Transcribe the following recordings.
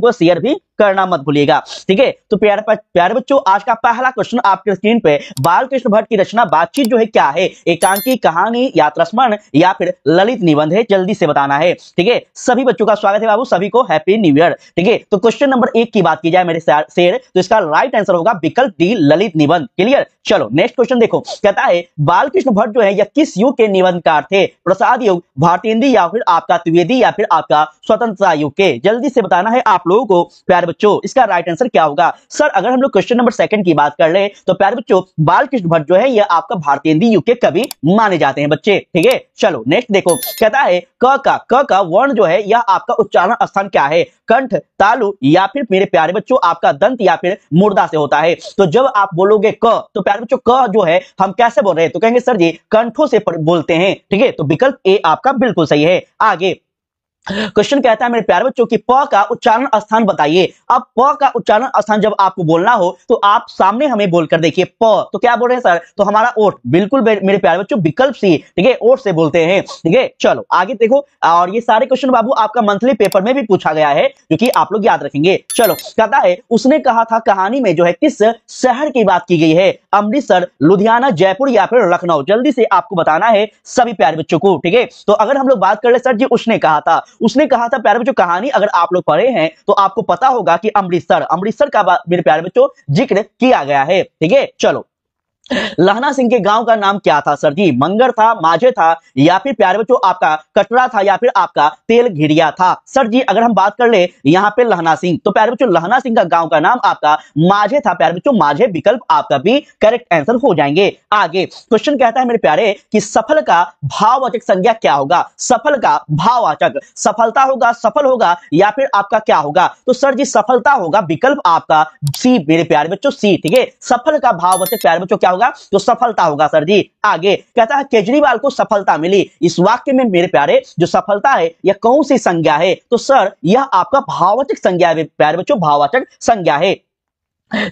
को शेयर भी करना मत भूलिएगा। ठीक है, तो प्यारे बच्चों, आज का पहला क्वेश्चन आपके स्क्रीन पे, बालकृष्ण भट्ट की रचना बातचीत जो है क्या है? एकांकी, कहानी, यात्रा स्मरण या फिर ललित निबंध है? जल्दी से बताना है। ठीक है, सभी बच्चों का स्वागत है बाबू, सभी को हैप्पी न्यू ईयर। ठीक है, तो क्वेश्चन नंबर 1 की बात की जाए मेरे शेर, तो इसका राइट आंसर होगा विकल्प डी, ललित निबंध। क्लियर? चलो नेक्स्ट क्वेश्चन देखो, कहता है बालकृष्ण भट्ट जो है यह किस युग के निबंधकार थे? प्रसाद युग, भारतेंदु या फिर आपका द्विवेदी या फिर आपका स्वतंत्रता युग के? जल्दी से बताना है आप लोगों को प्यारे बच्चों, इसका राइट आंसर क्या होगा? सर अगर हम लोग क्वेश्चन नंबर 2 की बात कर ले तो प्यारे बच्चों, बालकृष्ण भट्ट जो है यह आपका भारतेंदु युग के कवि माने जाते हैं बच्चे। ठीक है, चलो नेक्स्ट देखो, कहता है क का वर्ण जो है यह आपका उच्चारण स्थान क्या है? कंठ, तालु या फिर मेरे प्यारे बच्चों आपका दंत या फिर मुर्दा से होता है? तो जब आप बोलोगे क, तो प्यारे बच्चों क जो है हम कैसे बोल रहे हैं? तो कहेंगे सर जी कंठों से बोलते हैं। ठीक है, तो विकल्प ए आपका बिल्कुल सही है। आगे क्वेश्चन कहता है मेरे प्यारे बच्चों की प का उच्चारण स्थान बताइए। अब प का उच्चारण स्थान जब आपको बोलना हो तो आप सामने हमें बोलकर देखिए प, तो क्या बोल रहे हैं सर? तो हमारा ओठ, बिल्कुल मेरे प्यारे बच्चों विकल्प सी। ठीक है, ओठ से बोलते हैं। ठीक है, चलो आगे देखो, और ये सारे क्वेश्चन बाबू आपका मंथली पेपर में भी पूछा गया है, क्योंकि आप लोग याद रखेंगे। चलो कहता है उसने कहा था कहानी में जो है किस शहर की बात की गई है? अमृतसर, लुधियाना, जयपुर या फिर लखनऊ? जल्दी से आपको बताना है सभी प्यारे बच्चों को। ठीक है, तो अगर हम लोग बात कर ले सर जी उसने कहा था प्यारे बच्चों, कहानी अगर आप लोग पढ़े हैं तो आपको पता होगा कि अमृतसर का मेरे प्यारे बच्चों जिक्र किया गया है। ठीक है, चलो लहना सिंह के गांव का नाम क्या था सर जी? मंगर था, माझे था या फिर प्यारे बच्चों आपका कटरा था या फिर आपका तेल घिरिया था? सर जी अगर हम बात कर ले यहाँ पे लहना सिंह, तो प्यारे बच्चों लहना सिंह का गांव का नाम आपका माझे था। प्यारे बच्चों माझे विकल्प आपका भी करेक्ट आंसर हो जाएंगे। आगे क्वेश्चन कहता है मेरे प्यारे कि सफल का भाववाचक संज्ञा क्या होगा? सफल का भाववाचक, सफलता होगा, सफल होगा या फिर आपका क्या होगा? तो सर जी सफलता होगा, विकल्प आपका सी मेरे प्यारे बच्चों, सी। ठीक है, सफल का भाववाचक प्यारे बच्चों क्या होगा? तो सफलता होगा सर जी। आगे कहता है केजरीवाल को सफलता मिली, इस वाक्य में मेरे प्यारे जो सफलता है यह कौन सी संज्ञा है? तो सर यह आपका भाववाचक संज्ञा है प्यारे बच्चों, भाववाचक संज्ञा है।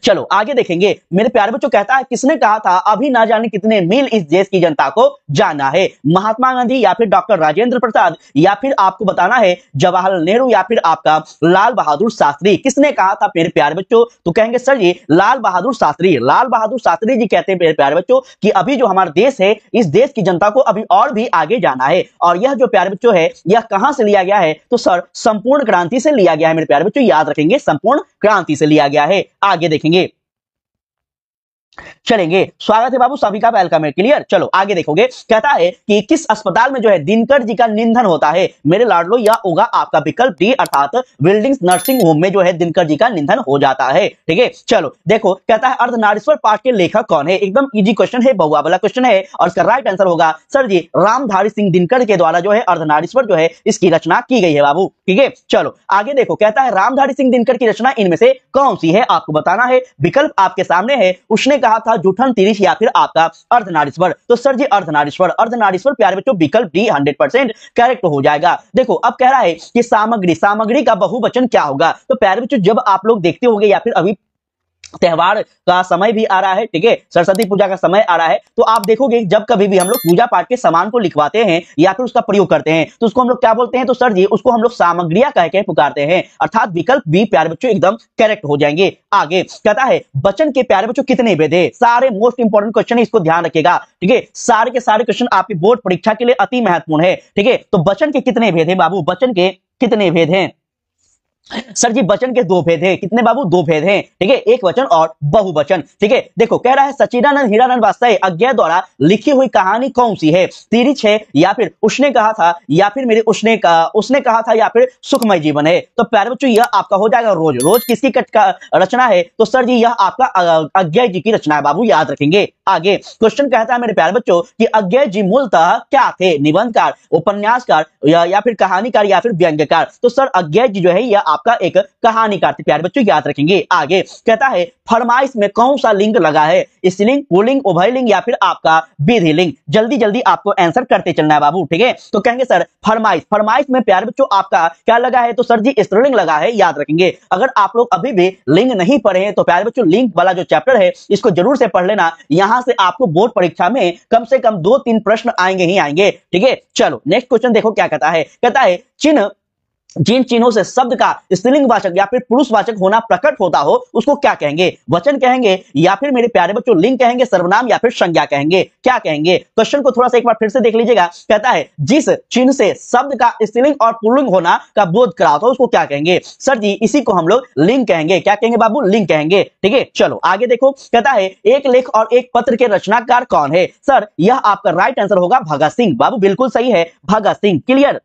चलो आगे देखेंगे मेरे प्यारे बच्चों, कहता है किसने कहा था अभी ना जाने कितने मील इस देश की जनता को जाना है? महात्मा गांधी या फिर डॉक्टर राजेंद्र प्रसाद या फिर आपको बताना है जवाहरलाल नेहरू या फिर आपका लाल बहादुर शास्त्री? किसने कहा था मेरे प्यारे बच्चों? तो कहेंगे सर जी लाल बहादुर शास्त्री। लाल बहादुर शास्त्री जी कहते हैं मेरे प्यारे बच्चों कि अभी जो हमारा देश है, इस देश की जनता को अभी और भी आगे जाना है। और यह जो प्यारे बच्चों है यह कहां से लिया गया है? तो सर संपूर्ण क्रांति से लिया गया है मेरे प्यारे बच्चों, याद रखेंगे संपूर्ण क्रांति से लिया गया है। आगे देखेंगे, चलेंगे, स्वागत है बाबू सभी का, वेलकम है। क्लियर? चलो आगे देखोगे, कहता है कि किस अस्पताल में जो है दिनकर जी का निधन होता है? मेरे लाडलो यह होगा आपका विकल्प डी, अर्थात बिल्डिंग्स नर्सिंग होम में जो है दिनकर जी का निधन हो जाता है। ठीक है, चलो देखो, कहता है अर्धनारीश्वर पाठ के लेखक कौन है? एकदम इजी क्वेश्चन है, बहुआ वाला क्वेश्चन है, और इसका राइट आंसर होगा सर जी रामधारी सिंह दिनकर के द्वारा जो है अर्धनारीश्वर जो है इसकी रचना की गई है बाबू। ठीक है, चलो आगे देखो, कहता है रामधारी सिंह दिनकर की रचना इनमें से कौन सी है? आपको बताना है, विकल्प आपके सामने है। उसने कहा था जूठन तिरिश या फिर आपका अर्धनारीश्वर? तो सर जी अर्धनारीश्वर प्यारे बच्चों विकल्प डी 100% करेक्ट हो जाएगा। देखो अब कह रहा है कि सामग्री का बहुवचन क्या होगा? तो प्यारे बच्चों जब आप लोग देखते होंगे या फिर अभी त्योहार का समय भी आ रहा है, ठीक है, सरस्वती पूजा का समय आ रहा है, तो आप देखोगे जब कभी भी हम लोग पूजा पाठ के सामान को लिखवाते हैं या फिर उसका प्रयोग करते हैं तो उसको हम लोग क्या बोलते हैं? तो सर जी उसको हम लोग सामग्रियां कह के पुकारते हैं, अर्थात विकल्प बी प्यारे बच्चों एकदम करेक्ट हो जाएंगे। आगे कहता है वचन के प्यारे बच्चों कितने भेद है? सारे मोस्ट इंपोर्टेंट क्वेश्चन है, इसको ध्यान रखिएगा। ठीक है, सारे के सारे क्वेश्चन आपकी बोर्ड परीक्षा के लिए अति महत्वपूर्ण है। ठीक है, तो वचन के कितने भेद है बाबू? वचन के कितने भेद हैं? सर जी वचन के दो भेद हैं। कितने बाबू? दो भेद हैं। ठीक है, एक वचन और बहुवचन। ठीक है, देखो कह रहा है सच्चिदानंद हीरानंद वात्स्यय अज्ञा द्वारा लिखी हुई कहानी कौन सी है? तिरिच है या फिर उसने कहा था या फिर मेरे उसने कहा था या फिर सुखमय जीवन है? तो प्यारे बच्चों यह आपका हो जाएगा रोज किसकी रचना है? तो सर जी यह आपका अज्ञा जी की रचना है बाबू, याद रखेंगे। आगे क्वेश्चन कहता है मेरे प्यारे बच्चों कि अज्ञा जी मूलतः क्या थे? निबंधकार, उपन्यासकार या फिर कहानीकार या फिर व्यंग्यकार? तो सर अज्ञा जी जो है यह आपका एक कहानीकार थे प्यारे बच्चों, याद रखेंगे। आगे कहता है फरमाइश में कौन सा लिंग लगा है? स्त्रीलिंग, पुल्लिंग, उभयलिंग या फिर आपका विधिलिंग? जल्दी आपको आंसर करते चलना है बाबू। ठीक है, तो कहेंगे सर फरमाइश में प्यारे बच्चों आपका क्या लगा है? तो सर जी स्त्रीलिंग लगा है, याद रखेंगे। अगर आप लोग अभी भी लिंग नहीं पढ़े हैं तो प्यारे बच्चों लिंग वाला जो चैप्टर है इसको जरूर से पढ़ लेना, यहां से आपको बोर्ड परीक्षा में कम से कम 2-3 प्रश्न आएंगे ही आएंगे। ठीक है, चलो नेक्स्ट क्वेश्चन देखो क्या कहता है। कहता है चिन्ह जिन चिन्हों से शब्द का स्त्रीलिंगवाचक या फिर पुरुषवाचक होना प्रकट होता हो उसको क्या कहेंगे? वचन कहेंगे या फिर मेरे प्यारे बच्चों लिंग कहेंगे, सर्वनाम या फिर संज्ञा कहेंगे? क्या कहेंगे? क्वेश्चन को थोड़ा सा एक बार फिर से देख लीजिएगा। कहता है जिस चिन्ह से शब्द का स्त्रीलिंग और पुल्लिंग होना का बोध कराता हो उसको क्या कहेंगे? सर जी इसी को हम लोग लिंग कहेंगे। क्या कहेंगे बाबू? लिंग कहेंगे। ठीक है, चलो आगे देखो। कहता है एक लेख और एक पत्र के रचनाकार कौन है? सर यह आपका राइट आंसर होगा भगत सिंह। बाबू बिल्कुल सही है, भगत सिंह। क्लियर?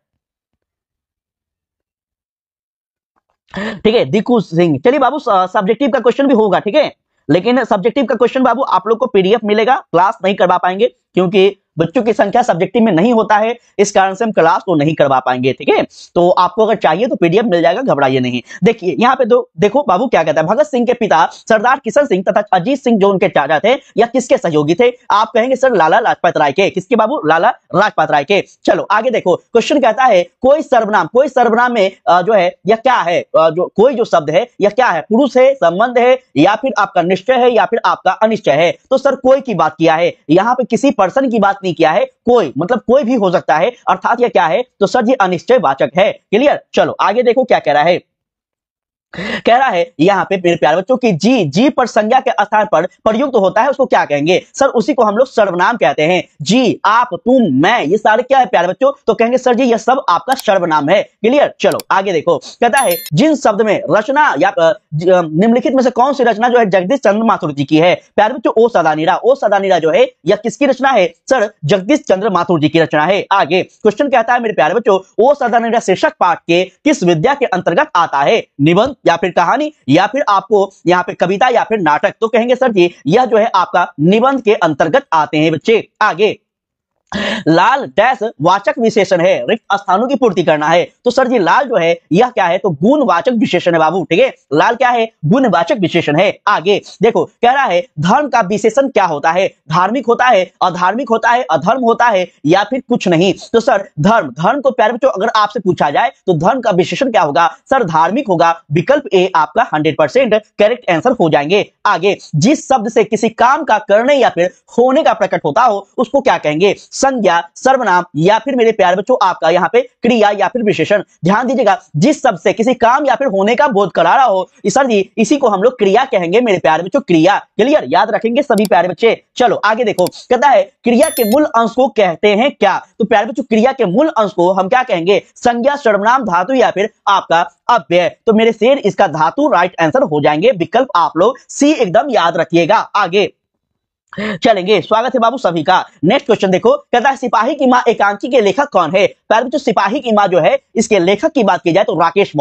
ठीक है, दीकू सिंह। चलिए बाबू सब्जेक्टिव का क्वेश्चन भी होगा, ठीक है, लेकिन सब्जेक्टिव का क्वेश्चन बाबू आप लोग को पीडीएफ मिलेगा, क्लास नहीं करवा पाएंगे क्योंकि बच्चों की संख्या सब्जेक्टिव में नहीं होता है, इस कारण से हम क्लास तो नहीं करवा पाएंगे। ठीक है, तो आपको अगर चाहिए तो पीडीएफ मिल जाएगा, घबराइए नहीं। देखिए यहाँ पे देखो बाबू क्या कहता है। भगत सिंह के पिता सरदार किशन सिंह तथा अजीत सिंह जो उनके चाचा थे या किसके सहयोगी थे? आप कहेंगे सर लाला लाजपत राय के। किसके बाबू? लाला लाजपत राय के। चलो आगे देखो, क्वेश्चन कहता है कोई सर्वनाम में जो है यह क्या है? जो कोई जो शब्द है यह क्या है? पुरुष है, संबंध है, या फिर आपका निश्चय है, या फिर आपका अनिश्चय है? तो सर कोई की बात किया है, यहाँ पे किसी पर्सन की बात नहीं किया है, कोई मतलब कोई भी हो सकता है, अर्थात यह क्या है? तो सर ये अनिश्चय वाचक है। क्लियर? चलो आगे देखो क्या कह रहा है। कह रहा है यहाँ पे मेरे प्यारे बच्चों की जी पर संज्ञा के स्थान पर प्रयुक्त होता है उसको क्या कहेंगे? सर उसी को हम लोग सर्वनाम कहते हैं। जी, आप, तुम, मैं, ये सारे क्या है प्यारे बच्चों? तो कहेंगे सर जी ये सब आपका सर्वनाम है। क्लियर? चलो आगे देखो। कहता है जिन शब्द में रचना या निम्नलिखित में से कौन सी रचना जो है जगदीश चंद्र माथुर जी की है? प्यारे बच्चों ओ सदा नीरा जो है यह किसकी रचना है? सर जगदीश चंद्र माथुर जी की रचना है। आगे क्वेश्चन कहता है मेरे प्यारे बच्चों ओ सदा नीरा शीर्षक पाठ के किस विद्या के अंतर्गत आता है? निबंध या फिर कहानी या फिर आपको यहाँ पे कविता या फिर नाटक? तो कहेंगे सर जी यह जो है आपका निबंध के अंतर्गत आते हैं बच्चे। आगे लाल डैश वाचक विशेषण है, रिक्त स्थानों की पूर्ति करना है। तो सर जी लाल जो है यह क्या है? तो गुणवाचक विशेषण है बाबू। ठीक है, लाल क्या है? गुणवाचक विशेषण है। आगे देखो कह रहा है धर्म का विशेषण क्या होता है? धार्मिक होता है, अधार्मिक होता है, अधर्म होता है, या फिर कुछ नहीं? तो सर धर्म को प्यारे बच्चों अगर आपसे पूछा जाए तो धर्म का विशेषण क्या होगा? सर धार्मिक होगा। विकल्प ए आपका 100% करेक्ट आंसर हो जाएंगे। आगे जिस शब्द से किसी काम का करने या फिर होने का प्रकट होता हो उसको क्या कहेंगे? संज्ञा, सर्वनाम, या फिर मेरे प्यारे बच्चों आपका यहाँ पे क्रिया या फिर विशेषण। ध्यान दीजिएगा, जिस शब्द से किसी काम या फिर होने का बोध करा रहा हो सर जी इसी को हम लोग क्रिया कहेंगे मेरे प्यारे बच्चों, क्रिया। क्लियर? याद रखेंगे सभी प्यारे बच्चे। चलो आगे देखो, कहता है क्रिया के मूल अंश को कहते हैं क्या? तो प्यारे बच्चों क्रिया के मूल अंश को हम क्या कहेंगे? संज्ञा, सर्वनाम, धातु या फिर आपका अव्यय। तो मेरे शेर इसका धातु राइट आंसर हो जाएंगे। विकल्प आप लोग सी एकदम याद रखिएगा। आगे चलेंगे, स्वागत है बाबू सभी का। नेक्स्ट क्वेश्चन देखो, कहता है सिपाही की मां एकांकी के लेखक कौन है? प्यारे बच्चों सिपाही की मां जो है इसके लेखक की बात की जाए तो राकेश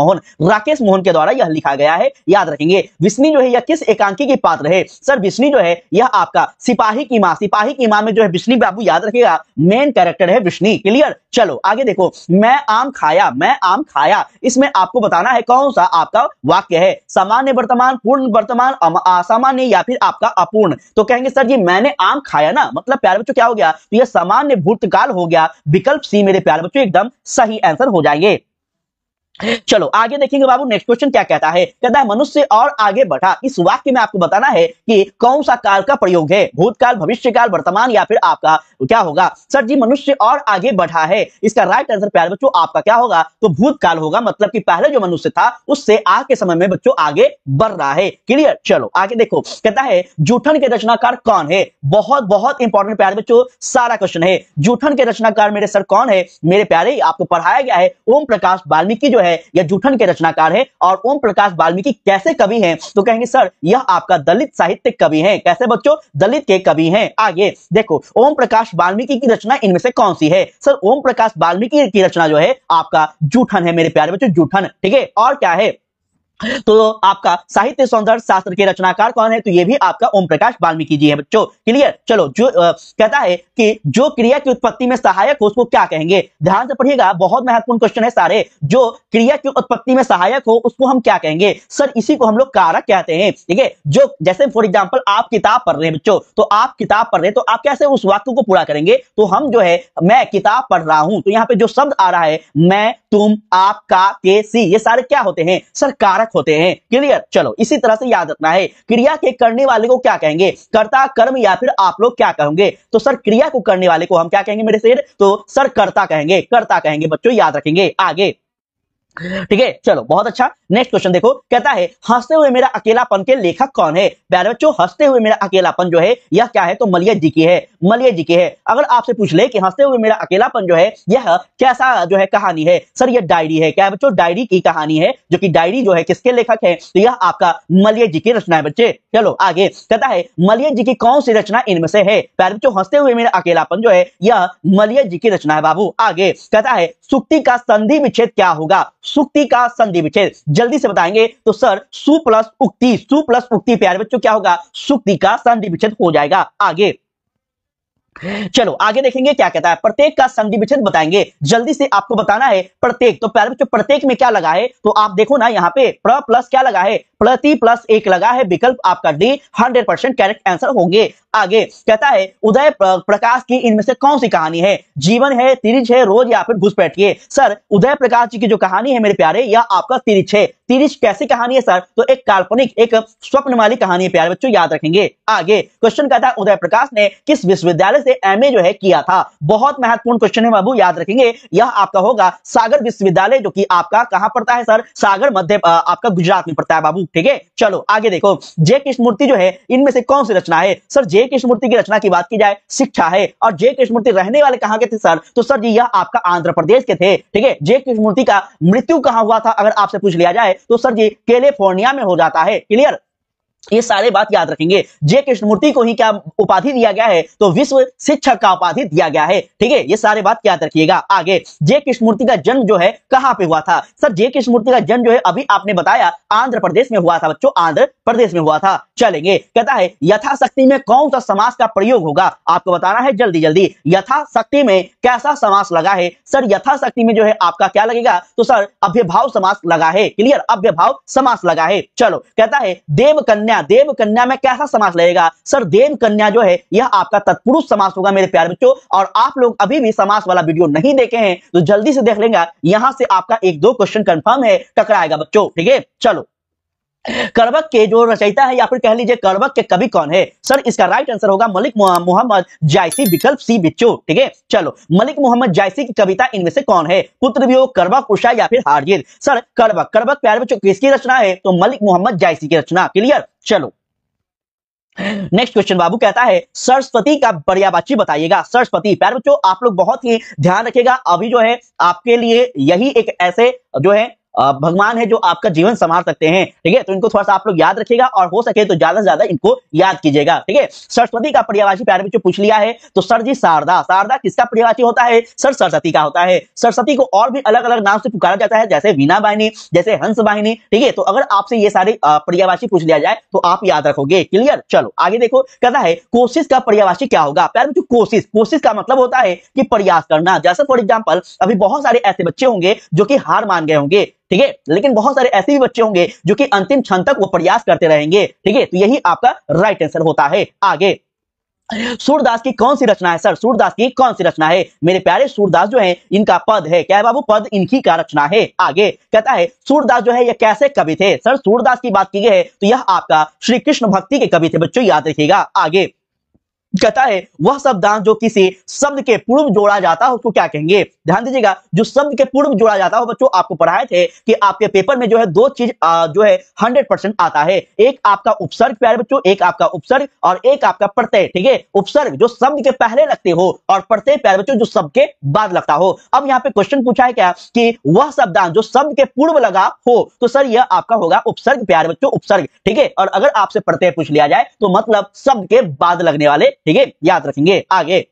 मोहन के द्वारा यह लिखा गया है, याद रखेंगे। विष्णु जो है यह किस एकांकी की पात्र है? सर विष्णु जो है यह आपका सिपाही की मां में जो है विष्णु बाबू याद रखिएगा मेन कैरेक्टर है विष्णु। क्लियर? चलो आगे देखो, मैं आम खाया, इसमें आपको बताना है कौन सा आपका वाक्य है? सामान्य वर्तमान, पूर्ण वर्तमान, असामान्य या फिर आपका अपूर्ण? तो कहेंगे सर जी मैंने आम खाया ना, मतलब प्यारे बच्चों क्या हो गया? तो यह सामान्य भूतकाल हो गया। विकल्प सी मेरे प्यारे बच्चों एकदम सही आंसर हो जाएंगे। चलो आगे देखेंगे बाबू। नेक्स्ट क्वेश्चन क्या कहता है? कहता है मनुष्य और आगे बढ़ा, इस वाक्य में आपको बताना है कि कौन सा काल का प्रयोग है? भूतकाल, भविष्यकाल, वर्तमान या फिर आपका क्या होगा? सर जी मनुष्य और आगे बढ़ा है, इसका राइट आंसर प्यारे बच्चों आपका क्या होगा? तो भूतकाल होगा, मतलब कि पहले जो मनुष्य था उससे आज के समय में बच्चों आगे बढ़ रहा है। क्लियर? चलो आगे देखो, कहता है जूठन के रचनाकार कौन है? बहुत इंपॉर्टेंट प्यारे बच्चों सारा क्वेश्चन है। जूठन के रचनाकार मेरे सर कौन है? मेरे प्यारे आपको पढ़ाया गया है ओम प्रकाश वाल्मीकि जो है यह जूठन के रचनाकार है। और ओम प्रकाश वाल्मीकि कैसे कवि हैं? तो कहेंगे सर यह आपका दलित साहित्य कवि हैं। कैसे बच्चों? दलित के कवि हैं। आगे देखो, ओम प्रकाश वाल्मीकि की रचना इनमें से कौन सी है? सर ओम प्रकाश वाल्मीकि की रचना जो है आपका जूठन है मेरे प्यारे बच्चों, जूठन। ठीक है, और क्या है? तो आपका साहित्य सौंदर्य शास्त्र के रचनाकार कौन है? तो ये भी आपका ओम प्रकाश वाल्मीकि जी है बच्चों। क्लियर? चलो जो कहता है कि जो क्रिया की उत्पत्ति में सहायक हो उसको क्या कहेंगे? ध्यान से पढ़िएगा, बहुत महत्वपूर्ण क्वेश्चन है सारे। जो क्रिया की उत्पत्ति में सहायक हो उसको हम क्या कहेंगे? सर इसी को हम लोग कारक कहते हैं। ठीक है, जो जैसे फॉर एग्जाम्पल आप किताब पढ़ रहे हैं बच्चों, तो आप किताब पढ़ रहे हैं तो आप कैसे उस वाक्य को पूरा करेंगे? तो हम जो है मैं किताब पढ़ रहा हूं, तो यहाँ पे जो शब्द आ रहा है मैं, तुम, आप, का, के, सी, ये सारे क्या होते हैं? सर कारक होते हैं। क्लियर? चलो इसी तरह से याद रखना है। क्रिया के करने वाले को क्या कहेंगे? कर्ता, कर्म या फिर आप लोग क्या कहेंगे? तो सर क्रिया को करने वाले को हम क्या कहेंगे मेरे शेर? तो सर कर्ता कहेंगे, कर्ता कहेंगे बच्चों, याद रखेंगे। आगे ठीक है, चलो बहुत अच्छा। नेक्स्ट क्वेश्चन देखो, कहता है हंसते हुए मेरा अकेलापन के लेखक कौन है? प्यारे बच्चों, हंसते हुए मेरा अकेलापन जो है यह क्या है? तो मलय जी की है, मलय जी की है। अगर आपसे पूछ ले कि हंसते हुए मेरा अकेलापन जो है यह कैसा जो है कहानी है, सर यह डायरी है। क्या है बच्चों? डायरी की कहानी है, जो कि डायरी जो है किसके लेखक है? तो यह आपका मलय जी की रचना है बच्चे। चलो आगे, कहता है मलय जी की कौन सी रचना इनमें से है? प्यारे बच्चों, हंसते हुए मेरा अकेलापन जो है यह मलय जी की रचना है बाबू। आगे कहता है सुक्ति का संधि विच्छेद क्या होगा? सुक्ति का संधि विच्छेद जल्दी से बताएंगे तो सर सु प्लस उक्ति, सु प्लस उक्ति प्यारे बच्चों क्या होगा? सुक्ति का संधि विच्छेद हो जाएगा। आगे चलो आगे देखेंगे क्या कहता है, प्रत्येक का संधि विच्छेद बताएंगे। जल्दी से आपको बताना है प्रत्येक। तो प्यारे बच्चों प्रत्येक में क्या लगा है? तो आप देखो ना यहाँ पे प्र प्लस क्या लगा है? प्रति प्लस एक लगा है, विकल्प आपका डी 100% करेक्ट आंसर होंगे। आगे कहता है उदय प्रकाश की इनमें से कौन सी कहानी है? जीवन है, तिरिच है, रोज या फिर घुसपैठिए। सर उदय प्रकाश जी की जो कहानी है मेरे प्यारे, यह आपका तिरिच है। तिरिच कैसी कहानी है सर? तो एक काल्पनिक, एक स्वप्न वाली कहानी है प्यारे बच्चों, याद रखेंगे। आगे क्वेश्चन कहता है उदय प्रकाश ने किस विश्वविद्यालय से एमए जो है किया था? बहुत महत्वपूर्ण क्वेश्चन है बाबू, याद रखेंगे। यह आपका होगा सागर विश्वविद्यालय, जो कि आपका कहां पड़ता है सर? सागर मध्य आपका गुजरात में पड़ता है बाबू। ठीक है, चलो आगे देखो, जे कृष्णमूर्ति जो है इनमें से कौन सी रचना है? सर जे कृष्णमूर्ति की रचना की बात की जाए शिक्षा है। और जे कृष्णमूर्ति रहने वाले कहां के थे सर? तो सर जी यह आपका आंध्र प्रदेश के थे। ठीक है, जे कृष्णमूर्ति का मृत्यु कहां हुआ था अगर आपसे पूछ लिया जाए तो सर जी कैलिफोर्निया में हो जाता है। क्लियर, ये सारे बात याद रखेंगे। जे कृष्णमूर्ति को ही क्या उपाधि दिया गया है? तो विश्व शिक्षक का उपाधि दिया गया है। ठीक है, ये सारे बात याद रखिएगा। आगे जे कृष्णमूर्ति का जन्म जो है कहां पे हुआ था? सर जे कृष्णमूर्ति का जन्म जो है अभी आपने बताया आंध्र प्रदेश में हुआ था बच्चों, आंध्र प्रदेश में हुआ था। चलेंगे, कहता है यथाशक्ति में कौन सा समास का प्रयोग होगा? आपको बताना है जल्दी जल्दी। यथाशक्ति में कैसा समास लगा है? सर यथाशक्ति में जो है आपका क्या लगेगा? तो सर अव्यभाव समास लगा है। क्लियर, अव्यभाव समास लगा है। चलो कहता है देव कन्या, देव कन्या में कैसा समास लगेगा? सर देव कन्या जो है यह आपका तत्पुरुष समास होगा मेरे प्यारे बच्चों। और आप लोग अभी भी समास वाला वीडियो नहीं देखे हैं तो जल्दी से देख लेंगे, यहां से आपका एक दो क्वेश्चन कंफर्म है, टकराएगा बच्चों। ठीक है, चलो करबक के जो रचयिता है या फिर कह लीजिए करबक के कवि कौन है? सर इसका राइट आंसर होगा मलिक मोहम्मद जायसी, विकल्प सी बिच्चू। ठीक है, चलो मलिक मोहम्मद जायसी की कविता इनमें से कौन है? पुत्र वियोग, करबक, उषा या फिर हारजीत? सर करबक, करबक प्यारे बच्चों किसकी रचना है? तो मलिक मोहम्मद जायसी की रचना। क्लियर, चलो नेक्स्ट क्वेश्चन बाबू कहता है सरस्वती का पर्यायवाची बताइएगा। सरस्वती प्यारे बच्चों आप लोग बहुत ही ध्यान रखिएगा, अभी जो है आपके लिए यही एक ऐसे जो है भगवान है जो आपका जीवन संभाल सकते हैं। ठीक है, तो इनको थोड़ा सा आप लोग याद रखिएगा और हो सके तो ज्यादा से ज्यादा इनको याद कीजिएगा। ठीक है, सरस्वती का पर्यायवाची प्यारे बच्चों पूछ लिया है तो सर जी शारदा, शारदा किसका पर्यायवाची होता है? सर सरस्वती का होता है। सरस्वती को और भी अलग अलग नाम से पुकारा जाता है, जैसे वीणा वाहिनी, जैसे हंस वाहिनी। ठीक है, तो अगर आपसे ये सारे पर्यायवाची पूछ लिया जाए तो आप याद रखोगे। क्लियर, चलो आगे देखो, कहता है कोशिश का पर्यायवाची क्या होगा? प्यारे बच्चों कोशिश, कोशिश का मतलब होता है कि प्रयास करना। जैसे फॉर एग्जाम्पल अभी बहुत सारे ऐसे बच्चे होंगे जो कि हार मान गए होंगे। ठीक है, लेकिन बहुत सारे ऐसे भी बच्चे होंगे जो कि अंतिम क्षण तक वो प्रयास करते रहेंगे। ठीक है, तो यही आपका राइट आंसर होता है। आगे सूरदास की कौन सी रचना है? सर सूरदास की कौन सी रचना है? मेरे प्यारे सूरदास जो है इनका पद है, क्या है बाबू? पद इनकी का रचना है। आगे कहता है सूरदास जो है ये कैसे कवि थे? सर सूरदास की बात की गई है तो यह आपका श्री कृष्ण भक्ति के कवि थे बच्चों, याद रखिएगा। आगे कहता है वह शब्दांश जो किसी शब्द के पूर्व जोड़ा जाता है उसको क्या कहेंगे? ध्यान दीजिएगा, जो शब्द के पूर्व जोड़ा जाता हो बच्चों आपको पढ़ाए थे कि आपके पेपर में जो है दो चीज जो है 100% आता है। एक आपका उपसर्ग प्यारे बच्चों, एक आपका उपसर्ग और एक आपका प्रत्यय। ठीक है, उपसर्ग जो शब्द के पहले लगते हो और प्रत्यय प्यारे बच्चों जो शब्द के बाद लगता हो। अब यहाँ पे क्वेश्चन पूछा है क्या कि वह शब्दांश जो शब्द के पूर्व लगा हो, तो सर यह आपका होगा उपसर्ग प्यारे बच्चों, उपसर्ग। ठीक है, और अगर आपसे प्रत्यय पूछ लिया जाए तो मतलब शब्द के बाद लगने वाले। ठीक है, याद रखेंगे। आगे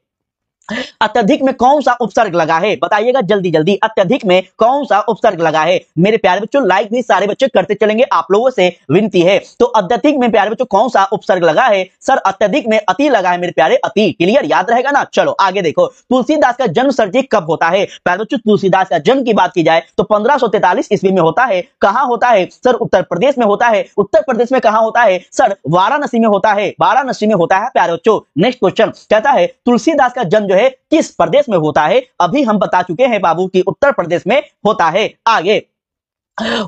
अत्यधिक में कौन सा उपसर्ग लगा है? बताइएगा जल्दी जल्दी, अत्यधिक में कौन सा उपसर्ग लगा है? मेरे प्यारे बच्चों लाइक भी सारे बच्चे करते चलेंगे, आप लोगों से विनती है। तो अत्यधिक में प्यारे बच्चों कौन सा उपसर्ग लगा है? सर अत्यधिक में अति लगा है मेरे प्यारे, अति। क्लियर, याद रहेगा ना। चलो आगे देखो, तुलसीदास का जन्म सर जी कब होता है? प्यारे बच्चों तुलसीदास का जन्म की बात की जाए तो 1543 ईस्वी में होता है। कहां होता है? सर उत्तर प्रदेश में होता है। उत्तर प्रदेश में कहां होता है? सर वाराणसी में होता है, वाराणसी में होता है प्यारे बच्चों। नेक्स्ट क्वेश्चन कहता है तुलसीदास का जन्म जो है किस प्रदेश में होता है? अभी हम बता चुके हैं बाबू कि उत्तर प्रदेश में होता है। आगे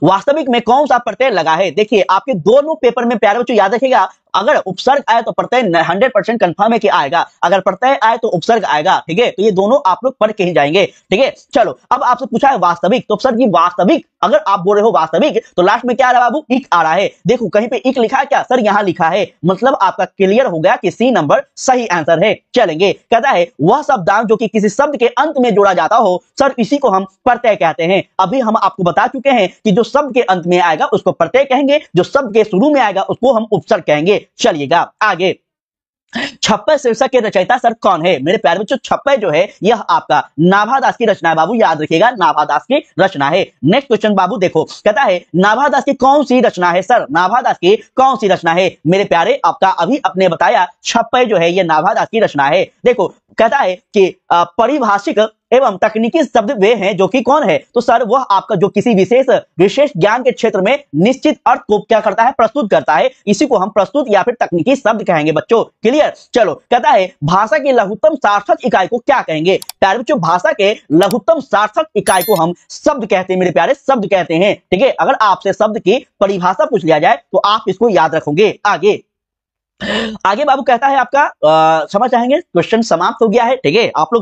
वास्तविक में कौन सा प्रत्यय लगा है? देखिए आपके दोनों पेपर में प्यारे बच्चों याद रखिएगा, अगर उपसर्ग आए तो प्रत्यय 100% कंफर्म है कि आएगा, अगर प्रत्यय आए तो उपसर्ग आएगा। ठीक है, तो ये दोनों आप लोग पढ़ के ही जाएंगे। ठीक है, चलो अब आपसे पूछा है वास्तविक, तो सर जी वास्तविक अगर आप बोल रहे हो वास्तविक तो लास्ट में क्या आ रहा है बाबू, इक आ रहा है। देखो कहीं पे इक लिखा है क्या सर, यहां लिखा है, मतलब आपका क्लियर हो गया कि सी नंबर सही आंसर है। चलेंगे, कहता है वह शब्दांश जो कि किसी शब्द के अंत में जोड़ा जाता हो सर इसी को हम प्रत्यय कहते हैं। अभी हम आपको बता चुके हैं कि जो शब्द के अंत में आएगा उसको प्रत्यय कहेंगे, जो शब्द के शुरू में आएगा उसको हम उपसर्ग कहेंगे। चलिएगा आगे, छप्पय शीर्षक के रचयिता सर कौन है? मेरे प्यारे बच्चों छप्पय जो है यह आपका नाभादास की रचना है बाबू, याद रखिएगा नाभादास की रचना है। नेक्स्ट क्वेश्चन बाबू देखो, कहता है नाभादास की कौन सी रचना है सर, नाभादास की कौन सी रचना है? मेरे प्यारे आपका अभी अपने बताया छप्पय जो है यह नाभादास की रचना है। देखो कहता है कि परिभाषिक एवं तकनीकी शब्द वे हैं जो कि कौन है, तो सर वह आपका जो किसी विशेष ज्ञान के क्षेत्र में निश्चित अर्थ को क्या करता है, प्रस्तुत करता है, इसी को हम प्रस्तुत या फिर तकनीकी शब्द कहेंगे बच्चों। क्लियर, चलो कहता है भाषा की लघुत्तम सार्थक इकाई को क्या कहेंगे? प्यारे बच्चों भाषा के लघुत्तम सार्थक इकाई को हम शब्द कहते हैं, मेरे प्यारे शब्द कहते हैं। ठीक है, अगर आपसे शब्द की परिभाषा पूछ लिया जाए तो आप इसको याद रखोगे। आगे बाबू कहता है आपका समझ आएंगे, क्वेश्चन समाप्त हो गया है। ठीक है, आप लोग